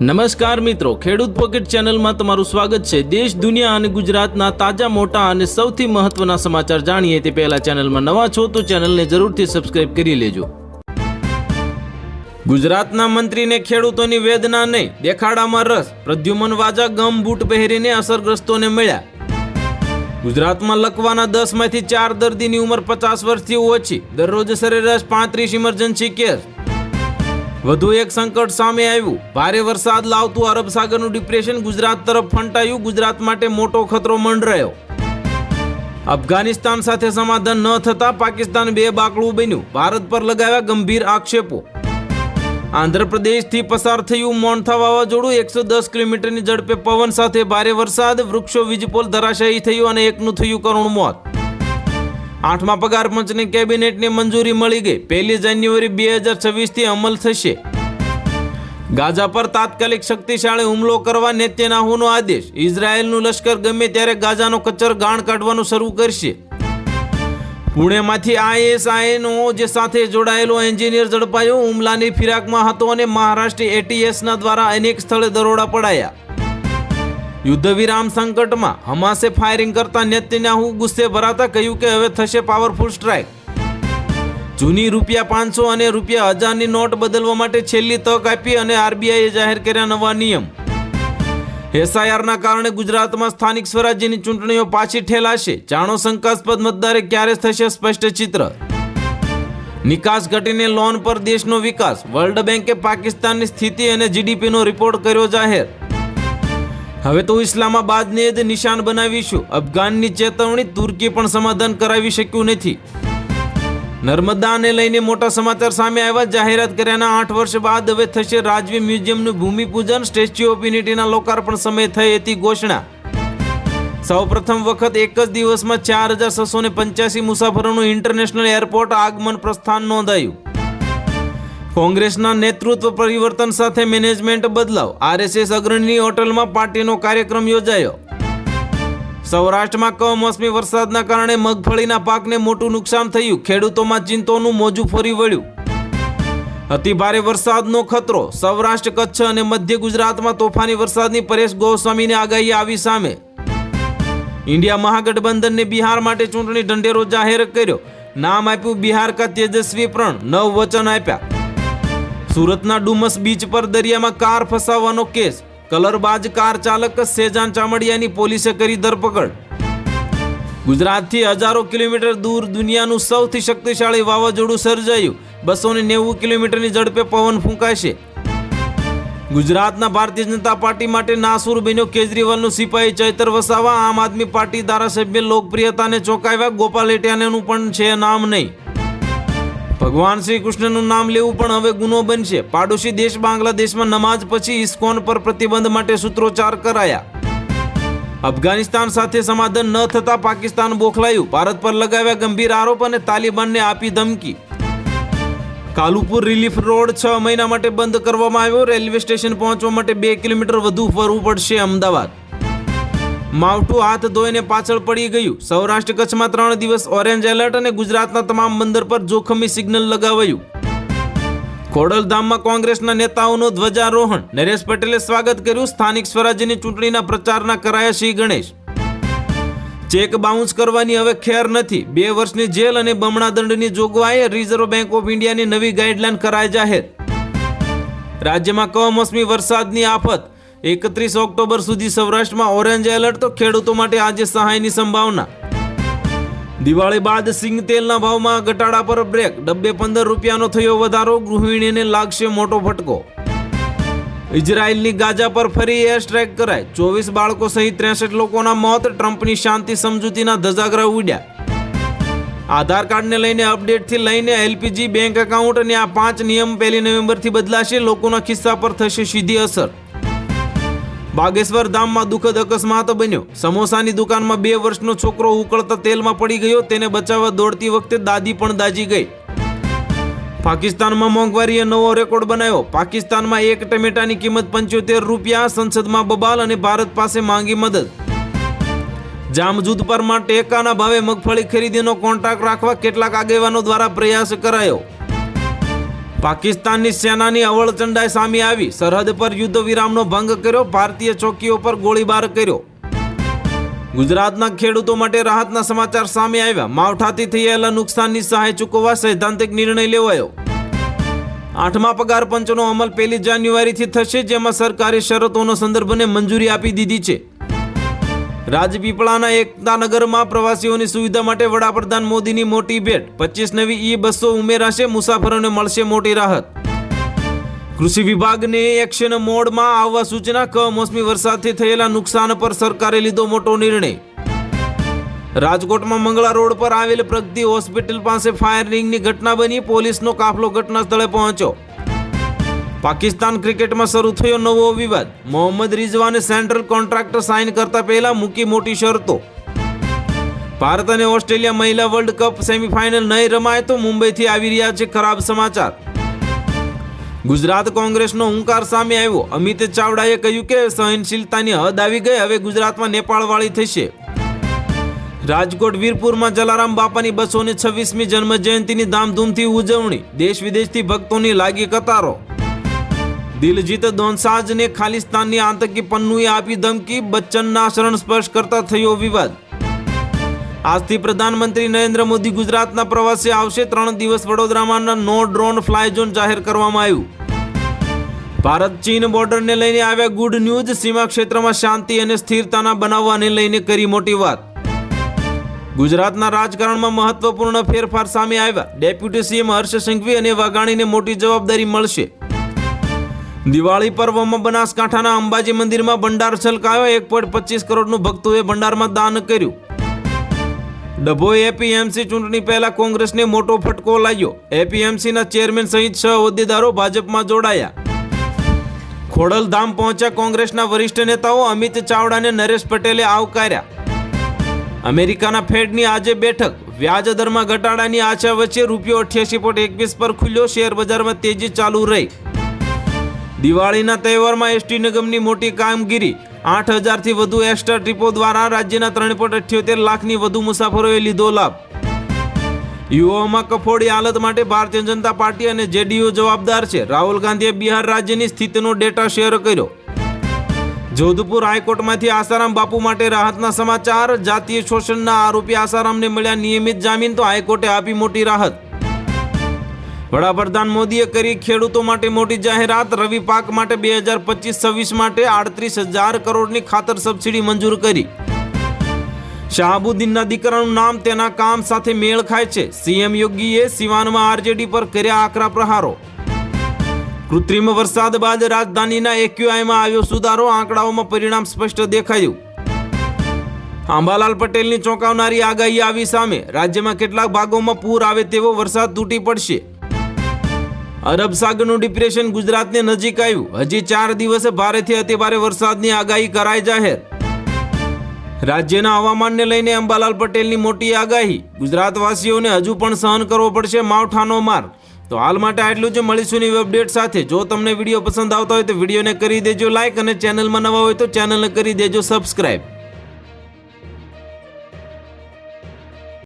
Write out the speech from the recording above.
નમસ્કાર મિત્રો, ખેડૂત પોકેટ ચેનલમાં તમારું સ્વાગત છે। દેશ, દુનિયા અને ગુજરાતના તાજા મોટા અને સૌથી મહત્વના સમાચાર જાણીએ તે પહેલા ચેનલમાં નવા છો તો ચેનલને જરૂરથી સબસ્ક્રાઇબ કરી લેજો। ગુજરાતના મંત્રીને ખેડૂતોની વેદના નહીં, દેખાડામાં રસ। પ્રદ્યુમન વાજા ગમ બૂટ પહેરીને અસરગ્રસ્તોને મળ્યા। ગુજરાતમાં લકવાના 10 માંથી 4 દર્દીની ઉંમર 50 વર્ષથી ઓછી। દરરોજ સરેરાશ 35 ઇમરજન્સી કેસ। વધુ એક સંકટ સામે આવ્યું। ભારે વરસાદ લાવતું અરબ સાગરનું ડિપ્રેશન ગુજરાત તરફ ફંટાયું। ગુજરાત માટે મોટો ખતરો મંડરાયો। અફઘાનિસ્તાન સાથે સમાધાન ન થતા પાકિસ્તાન બેબાકળું બન્યું। ભારત પર લગાવ્યા ગંભીર આક્ષેપો। આંધ્રપ્રદેશથી પસાર થયું મોન્થા વાવાઝોડું। 110 કિલોમીટરની ઝડપે પવન સાથે ભારે વરસાદ। વૃક્ષો વીજપોલ ધરાશાયી થયું અને એકનું થયું કરુણ મોત। 8મા પગાર પંચની કેબિનેટને મંજૂરી મળી ગઈ। 1 જાન્યુઆરી 2026 થી અમલ થશે। ગાઝા પર તાત્કાલિક શક્તિશાળી હુમલો કરવા નેતન્યાહુનો આદેશ। ઇઝરાયેલનું લશ્કર ગમે ત્યારે ગાઝાનો કચર ગાણ કાઢવાનું શરૂ કરશે। પુણેમાંથી ISIનો જે સાથે જોડાયેલો એન્જિનિયર ઝડપાયો। હુમલાની ફિરાકમાં હતો અને મહારાષ્ટ્ર ATSના દ્વારા અનેક સ્થળે દરોડા પડાયા। યુદ્ધ વિરામ સંકટમાં હમાસે ફાયરિંગ કરતા નેતન્યાહુ ગુસ્સે ભરાતા કહ્યું કે હવે થશે પાવરફુલ સ્ટ્રાઇક। જૂની ₹500 અને ₹1000ની નોટ બદલવા માટે છેલ્લી તક આપી અને RBIએ જાહેર કર્યા નવા નિયમ। SIRના કારણે ગુજરાતમાં સ્થાનિક સ્વરાજ્યની ચૂંટણીઓ પાછી ઠેલાશે। જાણો શંકાસ્પદ મતદારે ક્યારે થશે સ્પષ્ટ ચિત્ર। નિકાસ ઘટીને લોન પર દેશનો વિકાસ। વર્લ્ડ બેંકે પાકિસ્તાનની સ્થિતિ અને GDPનો રિપોર્ટ કર્યો જાહેર। હવે તો ઇસ્લામાબાદને જ નિશાન બનાવીશું। અફઘાનની ચેતવણી। તુર્કી પણ સમાધાન કરાવી શક્યું નથી। નર્મદાને લઈને મોટા સમાચાર સામે આવ્યા। જાહેરાત કર્યાના 8 વર્ષ બાદ હવે થશે રાજવી મ્યુઝિયમનું ભૂમિપૂજન। સ્ટેચ્યુ ઓફ યુનિટીના લોકાર્પણ સમયે થઈ હતી ઘોષણા। સૌપ્રથમ વખત એક જ દિવસમાં 4685 મુસાફરોનું ઇન્ટરનેશનલ એરપોર્ટ આગમન પ્રસ્થાન નોંધાયું। કોંગ્રેસના નેતૃત્વ પરિવર્તન સાથે મેનેજમેન્ટ બદલાવ। RSS અગ્રણીની હોટલમાં પાર્ટીનો કાર્યક્રમ યોજાયો। સૌરાષ્ટ્રમાં કમોસમી વરસાદના કારણે મગફળીના પાકને મોટું નુકસાન થયું। ખેડૂતોમાં ચિંતાનું મોજું ફરી વળ્યું। અતિ ભારે વરસાદનો ખતરો। સૌરાષ્ટ્ર, કચ્છ અને મધ્ય ગુજરાતમાં તોફાની વરસાદની પરેશ ગોસ્વામીની આગાહી આવી સામે। ઇન્ડિયા મહાગઠબંધનને બિહાર માટે ચૂંટણી ઢંઢેરો જાહેર કર્યો। નામ આપ્યું બિહાર કા તેજસ્વી પ્રણ। 9 વચન આપ્યા। સુરતના ડુમસ બીચ પર દરિયામાં કાર ફસાવવાનો કેસ। કલરબાજ કાર ચાલક સેજાન ચામડિયાની પોલીસે કરી ધરપકડ। ગુજરાતથી હજારો કિલોમીટર દૂર દુનિયાનું સૌથી શક્તિશાળી વાવાઝોડું સર્જાયું। 290 કિલોમીટરની ઝડપે પવન ફૂંકાશે। ગુજરાતના ભારતીય જનતા પાર્ટી માટે નાસુર બન્યો કેજરીવાલનું સિપાહી ચૈતર વસાવા। આમ આદમી પાર્ટી ધારાસભ્ય લોકપ્રિયતાને ચોંકાવ્યા। ગોપાલ ઇટાલિયાનું પણ છે નામ નહીં। ભગવાન શ્રી કૃષ્ણનું નામ લેવું પણ હવે ગુનો બનશે। પાડોશી દેશ બાંગ્લાદેશમાં નમાઝ પછી ઇસ્કોન પર પ્રતિબંધ માટે સૂત્રોચ્ચાર કરાયા। અફઘાનિસ્તાન સાથે સમાધાન ન થતા પાકિસ્તાન બોખલાયું। ભારત પર લગાવ્યા ગંભીર આરોપ અને તાલિબાનને આપી ધમકી। કાલુપુર રિલીફ રોડ 6 મહિના માટે બંધ કરવામાં આવ્યો। રેલવે સ્ટેશન પહોંચવા માટે 2 કિલોમીટર વધુ ફરવું પડશે અમદાવાદ। માવઠું હાથ ધોઈને પાછળ પડી ગયું। સૌરાષ્ટ્ર કચ્છમાં 3 દિવસ ઓરેન્જ એલર્ટ અને ગુજરાતના તમામ બંદર પર જોખમી સિગ્નલ લગાવાયું। ખોડલધામમાં કોંગ્રેસના નેતાઓનો ધ્વજારોહણ। નરેશ પટેલે સ્વાગત કર્યું। સ્થાનિક સ્વરાજ્યની ચૂંટણીના પ્રચારના કરાયા શ્રી ગણેશ। ચેક બાઉન્સ કરવાની હવે ખેર નથી। 2 વર્ષની જેલ અને બમણા દંડની જોગવાઈ। રિઝર્વ બેંક ઓફ ઇન્ડિયાની નવી ગાઈડલાઈન કરાય જાહેર। રાજ્યમાં કમોસમી વરસાદની આફત। 31 ઓક્ટોબર સુધી સૌરાષ્ટ્રમાં ઓરેન્જ એલર્ટ તો ખેડૂતો માટે આજે સહાયની સંભાવના। દિવાળી બાદ સિંગ તેલના ભાવમાં ઘટાડા પર બ્રેક। ડબ્બે ₹15નો થયો વધારો। ગૃહિણીને લાગશે મોટો ફટકો। ઇઝરાયેલની ગાઝા પર ફરી એર સ્ટ્રાઇક કરાય। 24 બાળકો સહિત 63 લોકોના મોત। ટ્રમ્પની શાંતિ સમજૂતીના ધજાગરા ઉડ્યા। આધાર કાર્ડને લઈને અપડેટથી લઈને LPG બેંક એકાઉન્ટ અને આ 5 નિયમ 1 નવેમ્બરથી બદલાશે। લોકોના ખિસ્સા પર થશે સીધી અસર। બાગેશ્વર ધામમાં દુઃખદ અકસ્માત બન્યો। સમોસાની દુકાનમાં 2 વર્ષનો છોકરો ઉકળતા તેલમાં પડી ગયો। તેને બચાવવા દોડતી વખતે દાદી પણ દાજી ગઈ। પાકિસ્તાનમાં મોંઘવારીએ નવો રેકોર્ડ બનાવ્યો। પાકિસ્તાનમાં 1 ટમેટાની કિંમત ₹75। સંસદમાં બબાલ અને ભારત પાસે માંગી મદદ। જામજૂદ પરમાં ટેકાના ભાવે મગફળી ખરીદીનો કોન્ટ્રાક્ટ રાખવા કેટલાક આગેવાનો દ્વારા પ્રયાસ કરાયો। પાકિસ્તાનની સેનાની અવળચંડાઈ સામે આવી, સરહદ પર યુદ્ધ વિરામનો ભંગ કર્યો, ભારતીય ચોકીઓ પર ગોળીબાર કર્યો. ગુજરાતના ખેડૂતો માટે રાહતના સમાચાર સામે આવ્યા. માવઠાથી થયેલા નુકસાનની સહાય ચૂકવવા સૈદ્ધાંતિક નિર્ણય લેવાયો. 8મા પગાર પંચનો અમલ 1 જાન્યુઆરીથી થશે, જેમાં સરકારી શરતોનો સંદર્ભને મંજૂરી આપી દીધી છે. રાજપીપળાના એકતાનગરમાં પ્રવાસીઓની સુવિધા માટે વડાપ્રધાન મોદીની મોટી ભેટ. 25 નવી બસો ઉમેરાશે, મુસાફરોને મળશે મોટી રાહત. કૃષિ વિભાગને એક્શન મોડમાં આવવા સૂચના. કમોસમી વરસાદથી થયેલા નુકસાન પર સરકારે લીધો મોટો નિર્ણય. રાજકોટમાં મંગળા રોડ પર આવેલ પ્રગતિ હોસ્પિટલ પાસે ફાયરિંગની ઘટના બની. પોલીસનો કાફલો ઘટના સ્થળે પહોંચ્યો. પાકિસ્તાન ક્રિકેટમાં શરૂ થયો નવો વિવાદ. મોહમ્મદ રિઝવાને સેન્ટ્રલ કોન્ટ્રાક્ટ સાઇન કરતા પહેલા મૂકી મોટી શરતો. ભારત અને ઓસ્ટ્રેલિયા મહિલા વર્લ્ડ કપ સેમીફાઇનલ નહીં રમાય તો મુંબઈથી આવી રહ્યા છે ખરાબ સમાચાર. ગુજરાત કોંગ્રેસનો હુંકાર સામે આવ્યો. અમિત ચાવડાએ કહ્યું કે સહનશીલતાની હદ આવી ગઈ, હવે ગુજરાતમાં નેપાળવાળી થશે. રાજકોટ વીરપુરમાં જલારામ બાપાની 226મી જન્મ જયંતિની ધામધૂમથી ઉજવણી. દેશ વિદેશથી ભક્તોની લાગી કતારો. દિલજીત દોંસાજને ખાલિસ્તાનની આતંકી પન્નુએ આપી ધમકી. બચ્ચનના શરણ સ્પર્શ કરતા થયો વિવાદ. આજથી પ્રધાનમંત્રી નરેન્દ્ર મોદી ગુજરાતના પ્રવાસે આવશે. 3 દિવસ વડોદરામાં નો ડ્રોન ફ્લાય ઝોન જાહેર કરવામાં આવ્યું. ભારત ચીન બોર્ડરને લઈને આવ્યા ગુડ ન્યૂઝ. સીમા ક્ષેત્રમાં શાંતિ અને સ્થિરતાના બનાવવાને લઈને કરી મોટી વાત. ગુજરાતના રાજકારણમાં મહત્વપૂર્ણ ફેરફાર સામે આવ્યા. ડેપ્યુટી સીએમ હર્ષ સંઘવી અને વાઘાણીને મોટી જવાબદારી મળશે. દિવાળી પર્વમાં બનાસકાંઠાના અંબાજી મંદિરમાં ભંડાર છલકાયો. 1.25 કરોડનું ભક્તોએ ભંડારમાં દાન કર્યું. ડભોઈ એપીએમસી ચૂંટણી પહેલા કોંગ્રેસને મોટો ફટકો લાગ્યો. એપીએમસીના ચેરમેન સહિત 6 હોદ્દેદારો ભાજપમાં જોડાયા. ખોડલધામ પહોંચ્યા કોંગ્રેસના વરિષ્ઠ નેતાઓ. અમિત ચાવડાને નરેશ પટેલે આવકાર્યા. અમેરિકાના ફેડની આજે બેઠક. વ્યાજ દરમાં ઘટાડાની આશા વચ્ચે ₹88.21 પર ખુલ્યો. શેર બજારમાં તેજી ચાલુ રહી. દિવાળીના તહેવારમાં એસટી નિગમની મોટી કામગીરી. 8,000થી વધુ એક્સ્ટ્રા ટ્રીપો દ્વારા રાજ્યના 3.78 લાખની વધુ મુસાફરોએ લીધો લાભ. યુવાઓમાં કફોડી હાલત માટે ભારતીય જનતા પાર્ટી અને જેડીયુ જવાબદાર છે. રાહુલ ગાંધીએ બિહાર રાજ્યની સ્થિતિનો ડેટા શેર કર્યો. જોધપુર હાઈકોર્ટમાંથી આસારામ બાપુ માટે રાહતના સમાચાર. જાતીય શોષણના આરોપી આસારામને મળ્યા નિયમિત જામીન, તો હાઈકોર્ટે આપી મોટી રાહત. વડાપ્રધાન મોદીએ કરી ખેડૂતો માટે મોટી જાહેરાત. રવિ પાક માટે 2025-26 માટે 38,000 કરોડની ખાતર સબસિડી મંજૂર કરી. શાહબુદ્દીનના દીકરાનું નામ તેના કામ સાથે મેળ ખાય છે. સીએમ યોગીએ સિવાનમાં આરજેડી પર કર્યા આકરા પ્રહારો. કૃત્રિમ વરસાદ બાદ રાજધાનીના એક્યુઆઈમાં આવ્યો સુધારો. આંકડાઓમાં પરિણામ સ્પષ્ટ દેખાયું. અંબાલાલ પટેલની ચોંકાવનારી આગાહી આવી સામે. રાજ્યમાં કેટલાક ભાગોમાં પૂર આવે તેવો વરસાદ તૂટી પડશે. અરબ સાગરનું ડિપ્રેશન ગુજરાતને નજીક આવ્યું. હજી 4 દિવસે ભારેથી અતિભારે વરસાદની આગાહી કરાઈ જાહેર. રાજ્યના હવામાનને લઈને અંબાલાલ પટેલની મોટી આગાહી. ગુજરાતવાસીઓને હજુ પણ સહન કરવો પડશે માવઠાનો માર. તો હાલ માટે આટલું જ. મળીશું નવી અપડેટ સાથે. જો તમને વિડીયો પસંદ આવતો હોય તો વિડીયોને કરી દેજો લાઈક, અને ચેનલમાં નવા હોય તો ચેનલને કરી દેજો સબસ્ક્રાઈબ.